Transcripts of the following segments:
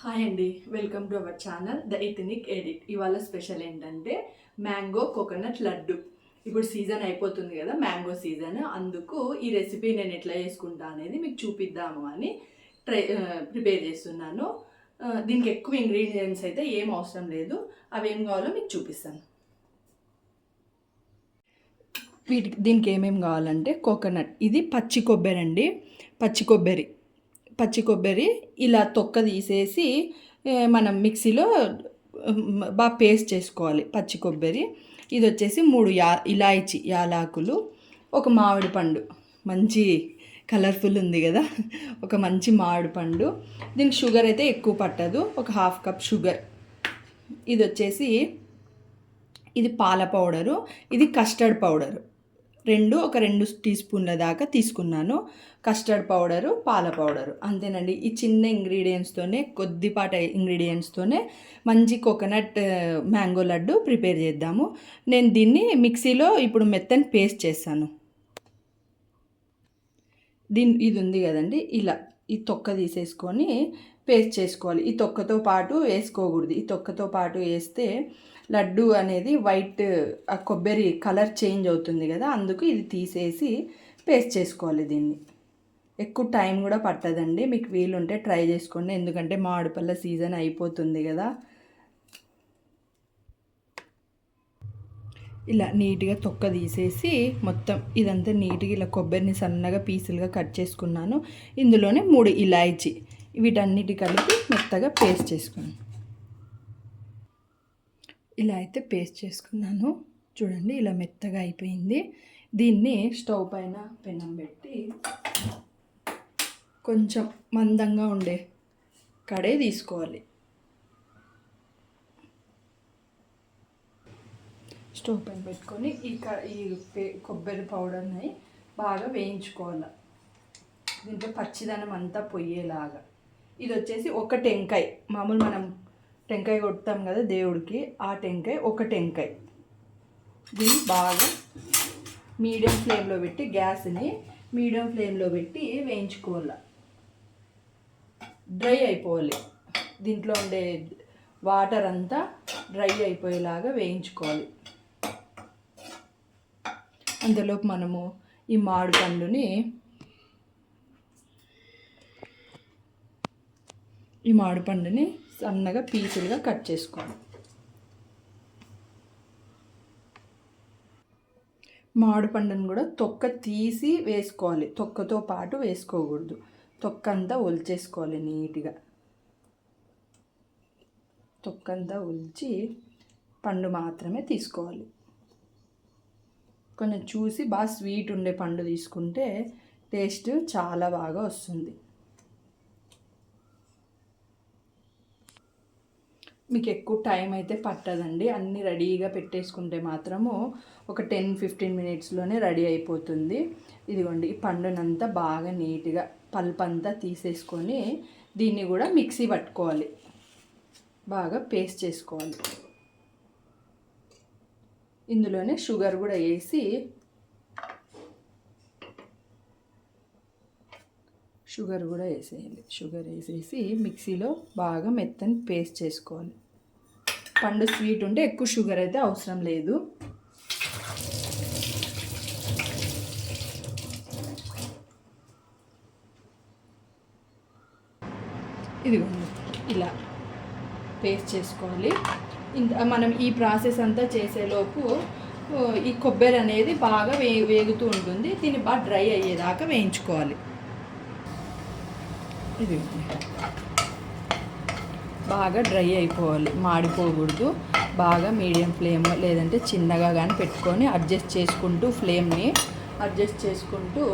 Hi అండి, welcome to our channel the ethnic edit. ఇవాళ special ఏంటంటే మ్యాంగో కోకోనట్ లడ్డు. ఇప్పుడు సీజన్ అయిపోతుంది కదా, మ్యాంగో సీజన్. అందుకు ఈ రెసిపీ నేను ఎట్లా చేసుకుంటా అనేది మీకు చూపిద్దాము అని ప్రిపేర్ చేస్తున్నాను. దీనికి ఎక్కువ ఇంగ్రీడియంట్స్ అయితే ఏం అవసరం లేదు, అవి ఏం కావాలో మీకు చూపిస్తాను. దీనికి ఏమేమి కావాలంటే కోకోనట్, ఇది పచ్చి కొబ్బరి అండి. పచ్చి కొబ్బరి ఇలా తొక్క తీసేసి మనం మిక్సీలో బాగా పేస్ట్ చేసుకోవాలి. పచ్చి కొబ్బరి, ఇది వచ్చేసి 3 ఇలాయచి యాలాకులు, ఒక మామిడి పండు, మంచి కలర్ఫుల్ ఉంది కదా, ఒక మంచి మామిడి పండు. దీనికి షుగర్ అయితే ఎక్కువ పట్టదు, ఒక 1/2 కప్ షుగర్. ఇది వచ్చేసి ఇది పాల పౌడరు, ఇది కస్టర్డ్ పౌడరు. ఒక 2 టీ స్పూన్ల దాకా తీసుకున్నాను. కస్టర్డ్ పౌడరు, పాల పౌడరు, అంతేనండి. ఈ చిన్న ఇంగ్రీడియంట్స్తోనే, కొద్దిపాటి ఇంగ్రీడియంట్స్తోనే మంచి కోకోనట్ మ్యాంగో లడ్డు ప్రిపేర్ చేద్దాము. నేను దీన్ని మిక్సీలో ఇప్పుడు మెత్తని పేస్ట్ చేస్తాను. ఇది ఉంది కదండి, ఇలా ఈ తొక్క తీసేసుకొని పేస్ట్ చేసుకోవాలి. ఈ తొక్కతో పాటు వేసుకోకూడదు. ఈ తొక్కతో పాటు వేస్తే లడ్డు అనేది వైట్, ఆ కొబ్బరి కలర్ చేంజ్ అవుతుంది కదా, అందుకు ఇది తీసేసి పేస్ట్ చేసుకోవాలి. దీన్ని ఎక్కువ టైం కూడా పట్టదండి, మీకు వీలుంటే ట్రై చేసుకోండి. ఎందుకంటే మామిడిపళ్ళ సీజన్ అయిపోతుంది కదా. ఇలా నీట్గా తొక్క తీసేసి మొత్తం ఇదంతా నీట్గా ఇలా కొబ్బరిని సన్నగా పీసులుగా కట్ చేసుకున్నాను. ఇందులోనే 3 ఇలాయచి, వీటన్నిటి కలిపి మెత్తగా పేస్ట్ చేసుకున్నాను. ఇలా అయితే పేస్ట్ చేసుకున్నాను. చూడండి, ఇలా మెత్తగా అయిపోయింది. దీన్ని స్టవ్ పైన పెనం పెట్టి కొంచెం మందంగా ఉండే కడాయి తీసుకోవాలి. స్టవ్ పైన పెట్టుకొని ఈ కొబ్బరి పౌడర్ని బాగా వేయించుకోవాలి. దీంట్లో పచ్చిదనం అంతా పొయ్యేలాగా. ఇది వచ్చేసి ఒక టెంకాయ, మామూలు మనం టెంకాయ కొడతాం కదా దేవుడికి, ఆ టెంకాయ, ఒక టెంకాయ. దీన్ని బాగా మీడియం ఫ్లేమ్లో పెట్టి, గ్యాస్ని మీడియం ఫ్లేమ్లో పెట్టి వేయించుకోవాలి. డ్రై అయిపోవాలి, దీంట్లో ఉండే వాటర్ అంతా డ్రై అయిపోయేలాగా వేయించుకోవాలి. అంతలోపు మనము ఈ మామిడి పండుని సన్నగా పీసులుగా కట్ చేసుకోవాలి. మామిడి పండుని కూడా తొక్క తీసి వేసుకోవాలి, తొక్కతో పాటు వేసుకోకూడదు. తొక్క అంతా ఒలిచేసుకోవాలి నీట్గా. తొక్కంతా ఒలిచి పండు మాత్రమే తీసుకోవాలి. కొంచెం చూసి బాగా స్వీట్ ఉండే పండు తీసుకుంటే టేస్ట్ చాలా బాగా వస్తుంది. మీకు ఎక్కువ టైం అయితే పట్టదండి, అన్నీ రెడీగా పెట్టేసుకుంటే మాత్రము ఒక 10-15 మినిట్స్లోనే రెడీ అయిపోతుంది. ఇదిగోండి, ఈ పండునంతా బాగా నీట్గా పల్ప్ అంతా తీసేసుకొని దీన్ని కూడా మిక్సీ పట్టుకోవాలి, బాగా పేస్ట్ చేసుకోవాలి. ఇందులోనే షుగర్ కూడా వేసి షుగర్ వేసేసి మిక్సీలో బాగా మెత్తని పేస్ట్ చేసుకోవాలి. పండు స్వీట్ ఉంటే ఎక్కువ షుగర్ అయితే అవసరం లేదు. ఇదిగోండి, ఇలా పేస్ట్ చేసుకోవాలి. మనం ఈ ప్రాసెస్ అంతా చేసేలోపు ఈ కొబ్బరి అనేది బాగా వేగుతూ ఉంటుంది. దీన్ని బాగా డ్రై అయ్యేదాకా వేయించుకోవాలి. ఇది బాగా డ్రై అయిపోవాలి, మాడిపోకూడదు. బాగా మీడియం ఫ్లేమ్ లేదంటే చిన్నగా కానీ పెట్టుకొని ఫ్లేమ్ని అడ్జస్ట్ చేసుకుంటూ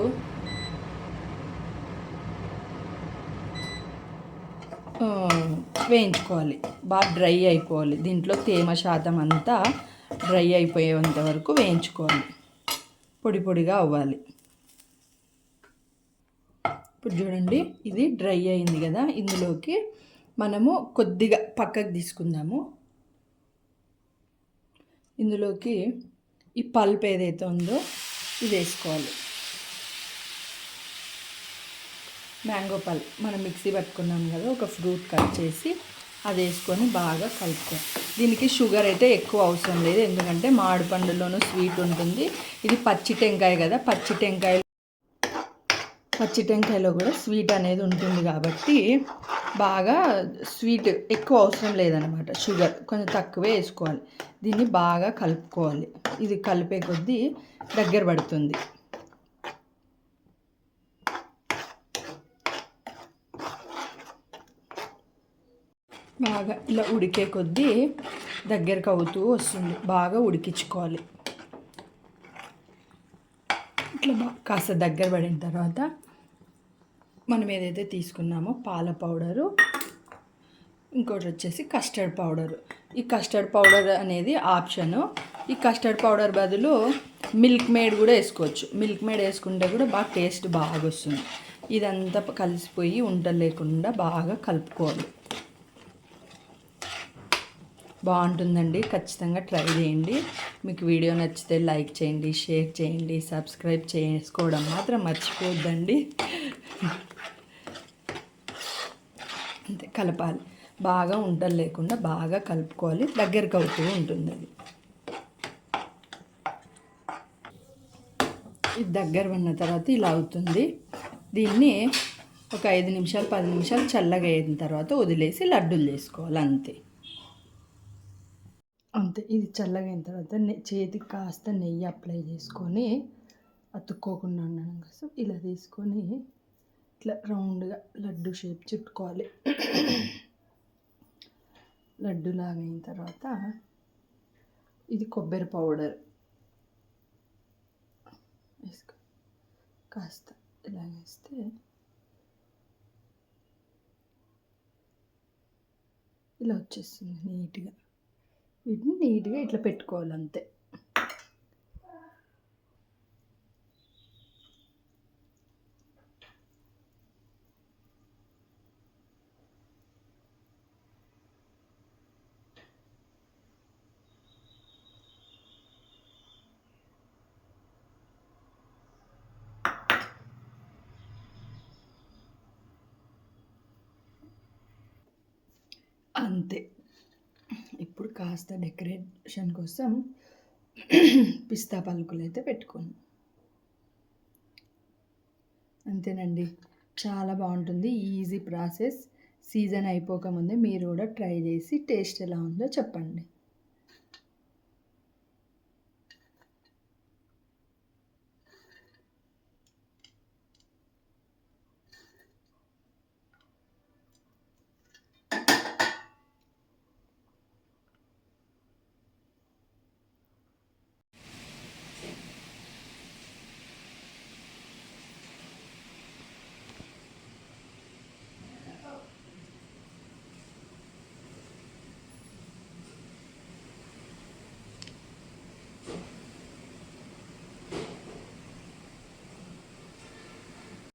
వేయించుకోవాలి. బాగా డ్రై అయిపోవాలి, దీంట్లో తేమ శాతం అంతా డ్రై అయిపోయేంత వరకు వేయించుకోవాలి. పొడి పొడిగా అవ్వాలి. ఇప్పుడు చూడండి, ఇది డ్రై అయింది కదా, ఇందులోకి మనము కొద్దిగా పక్కకు తీసుకుందాము. ఇందులోకి ఈ పల్ప్ ఏదైతే ఉందో ఇది వేసుకోవాలి. మ్యాంగో పల్ మనం మిక్సీ పట్టుకున్నాం కదా, ఒక ఫ్రూట్ కట్ చేసి అది వేసుకొని బాగా కలుపుకోవాలి. దీనికి షుగర్ అయితే ఎక్కువ అవసరం లేదు, ఎందుకంటే మామిడి పండులోనూ స్వీట్ ఉంటుంది. ఇది పచ్చి టెంకాయ కదా, పచ్చి టెంకాయలో కూడా స్వీట్ అనేది ఉంటుంది కాబట్టి బాగా స్వీట్ ఎక్కువ అవసరం లేదనమాట. షుగర్ కొంచెం తక్కువే వేసుకోవాలి. దీన్ని బాగా కలుపుకోవాలి. ఇది కలిపే కొద్దీ దగ్గర పడుతుంది. బాగా ఇలా ఉడికే కొద్దీ దగ్గరకు అవుతూ వస్తుంది. బాగా ఉడికించుకోవాలి. ఇట్లా కాస్త దగ్గర పడిన తర్వాత మనం ఏదైతే తీసుకున్నామో పాల పౌడరు, ఇంకోటి వచ్చేసి కస్టర్డ్ పౌడరు. ఈ కస్టర్డ్ పౌడర్ అనేది ఆప్షను. ఈ కస్టర్డ్ పౌడర్ బదులు మిల్క్ మేడ్ కూడా వేసుకోవచ్చు. మిల్క్ మేడ్ వేసుకుంటే కూడా బాగా టేస్ట్ బాగా వస్తుంది. ఇదంతా కలిసిపోయి ఉండలు లేకుండా బాగా కలుపుకోవాలి. బాగుంటుందండి, ఖచ్చితంగా ట్రై చేయండి. మీకు వీడియో నచ్చితే లైక్ చేయండి, షేర్ చేయండి, సబ్స్క్రైబ్ చేసుకోవడం మాత్రం మర్చిపోవద్దండి. అంతే, కలపాలి. బాగా ఉండలు లేకుండా బాగా కలుపుకోవాలి. దగ్గరకు అవుతూ ఉంటుంది అది. ఇది దగ్గర ఉన్న తర్వాత ఇలా అవుతుంది. దీన్ని ఒక 5 నిమిషాలు 10 నిమిషాలు చల్లగా అయిన తర్వాత వదిలేసి లడ్డూలు చేసుకోవాలి. అంతే. ఇది చల్లగా అయిన తర్వాత చేతికి కాస్త నెయ్యి అప్లై చేసుకొని, అతుక్కోకుండా ఉండడం కోసం ఇలా తీసుకొని ఇట్లా రౌండ్గా లడ్డు షేప్ చుట్టుకోవాలి. లడ్డులాగా అయిన తర్వాత ఇది కొబ్బరి పౌడర్ వేసుకో, కాస్త ఇలా వేస్తే ఇలా వచ్చేస్తుంది నీట్గా. వీటిని నీట్గా ఇట్లా పెట్టుకోవాలి. అంతే. అంతే. ఇప్పుడు కాస్త డెకరేషన్ కోసం పిస్తా పలుకులు అయితే పెట్టుకోండి. అంతేనండి, చాలా బాగుంటుంది. Easy process. సీజన్ అయిపోకముందే మీరు కూడా ట్రై చేసి టేస్ట్ ఎలా ఉందో చెప్పండి.